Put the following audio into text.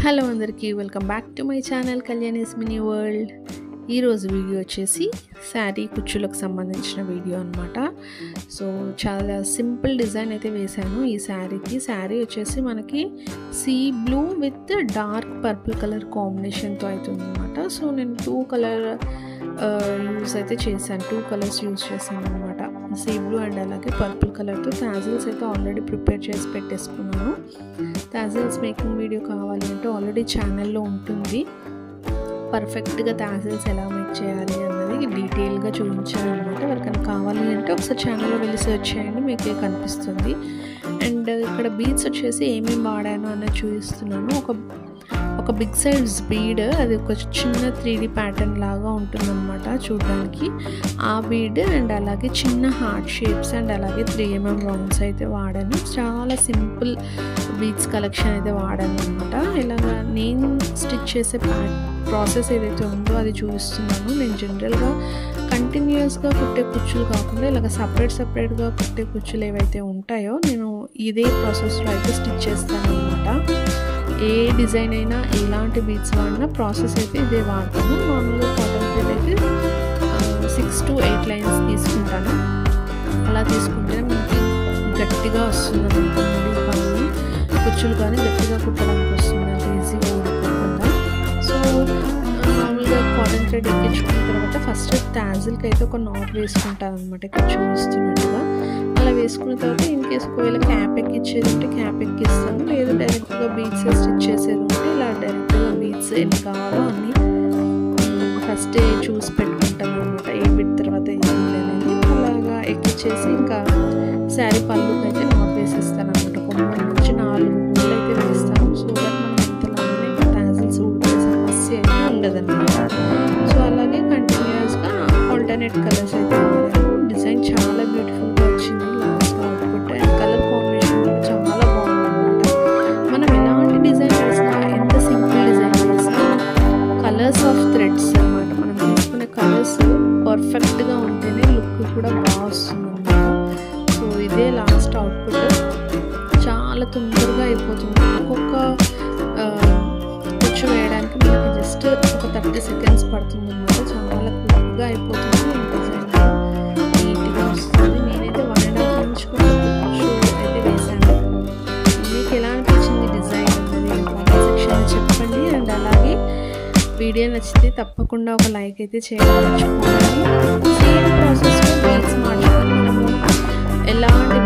Hello అందరికీ welcome back to my channel Kalyani's mini world. ఈరోజు video వచ్చేసి శారీ కుచ్చులకు సంబంధించిన వీడియో అనమాట. సో చాలా సింపుల్ డిజైన్ అయితే వేశాను ఈ శారీకి. శారీ వచ్చేసి మనకి sea blue with dark purple colour కాంబినేషన్తో అవుతుంది అనమాట. సో నేను టూ కలర్స్ యూజ్ చేశాను అనమాట. సీ బ్లూ అండ్ అలాగే పర్పుల్ కలర్తో టాజిల్స్ అయితే ఆల్రెడీ ప్రిపేర్ చేసి పెట్టేసుకున్నాను. టాజిల్స్ మేకింగ్ వీడియో కావాలి అంటే ఆల్రెడీ ఛానల్లో ఉంటుంది. పర్ఫెక్ట్గా టాజిల్స్ ఎలా మేక్ చేయాలి అన్నది డీటెయిల్గా చూపించాను అనమాట. ఎవరికైనా కావాలి అంటే ఒకసారి ఛానల్లో వెళ్ళి సెర్చ్ చేయండి, మీకే కనిపిస్తుంది. అండ్ ఇక్కడ బీడ్స్ వచ్చేసి ఏమేమి వాడాను అన్నది చూపిస్తున్నాను. ఒక బిగ్ సైజ్ బీడ్, అది ఒక చిన్న 3D ప్యాటర్న్ లాగా ఉంటుందన్నమాట చూడడానికి. ఆ బీడ్ అండ్ అలాగే చిన్న హార్ట్ షేప్స్ అండ్ అలాగే 3mm రౌండ్స్ అయితే వాడాను. చాలా సింపుల్ బీడ్స్ కలెక్షన్ అయితే వాడాను అనమాట. ఇలాగ నేను స్టిచ్ చేసే ప్రాసెస్ ఏదైతే ఉందో అది చూపిస్తున్నాను. నేను జనరల్గా కంటిన్యూస్గా కుట్టే కుచ్చులు కాకుండా ఇలాగ సపరేట్గా కుట్టే కుచ్చులు ఏవైతే ఉంటాయో నేను ఇదే ప్రాసెస్లో అయితే స్టిచ్ చేస్తాను అనమాట. ఏ డిజైన్ అయినా ఎలాంటి బీడ్స్ వాడినా ప్రాసెస్ అయితే ఇదే వాడతాను. మామూలుగా కాటన్ థ్రెడ్ అయితే 6 to 8 లైన్స్ తీసుకుంటాను. అలా తీసుకుంటే మనకి గట్టిగా వస్తుంది అనమాట. కానీ కుచ్చులు కానీ గట్టిగా కుట్టడానికి వస్తుంది, అంత ఈజీగా ఊడిపోకుండా. సో మామూలుగా కాటన్ థ్రెడ్ ఎక్కించుకున్న తర్వాత ఫస్ట్ టాజిల్కి అయితే ఒక నాట్ వేసుకుంటాను అనమాట, ఇక్కడ చూపిస్తున్నట్టుగా. అలా వేసుకున్న తర్వాత ఇన్ కేసు ఒకవేళ క్యాప్ ఎక్కించేది ఉంటే క్యాప్ ఎక్కిస్తాను, లేదు డైరెక్ట్గా బీడ్స్ స్టిచ్ చేసేది ఉంటే ఇలా డైరెక్ట్గా బీడ్స్ ఎన్ని కావాలో అన్నీ ఫస్ట్ చూసి పెట్టుకుంటాను అనమాట. ఏ బిట్ తర్వాత ఏం లేదని అలాగా ఎక్కించేసి ఇంకా శారీ పళ్ళుకి అయితే నాట్ వేసేస్తాను అనమాట. ఒక 3 నుంచి 4 ముళ్ళు అయితే వేస్తాను. సో దట్ మనం ఎంతలాగానే టాజిల్స్ ఊడిపోయే సమస్య అయితే ఉండదన్నమాట. సో అలాగే కంటిన్యూస్గా ఆల్టర్నేట్ కలర్స్ అయితే వాడాను. డిజైన్ చాలా బ్యూటిఫుల్గా వచ్చింది last output. And colour combination కూడా చాలా బాగుందన్నమాట. మనం ఎలాంటి డిజైన్ వేసినా, ఎంత సింపుల్ డిజైన్ వేసినా కలర్స్ ఆఫ్ థ్రెడ్స్ అనమాట, మనం తీసుకునే కలర్స్ పర్ఫెక్ట్గా ఉంటేనే లుక్ కూడా బాగా వస్తుంది అనమాట. సో ఇదే లాస్ట్ అవుట్పుట్. చాలా తొందరగా అయిపోతుంది. ఒక్కొక్క కుచ్చు వేయడానికి మనకి జస్ట్ ఒక 30 seconds పడుతుంది అనమాట. చాలా క్విక్గా అయిపోతుంది. డిజైన్ నీట్గా వస్తుంది. నేనైతే 1.5 inch కూడా కుచ్చు అయితే వేసాను. మీకు ఎలా అనిపించింది డిజైన్ అనేది కామెంట్ సెక్షన్లో చెప్పండి. అండ్ అలాగే వీడియో నచ్చితే తప్పకుండా ఒక లైక్ అయితే చేయడం మర్చిపోకండి. సేమ్ ప్రాసెస్లో బీడ్స్ మార్చుకొని మనము ఎలాంటి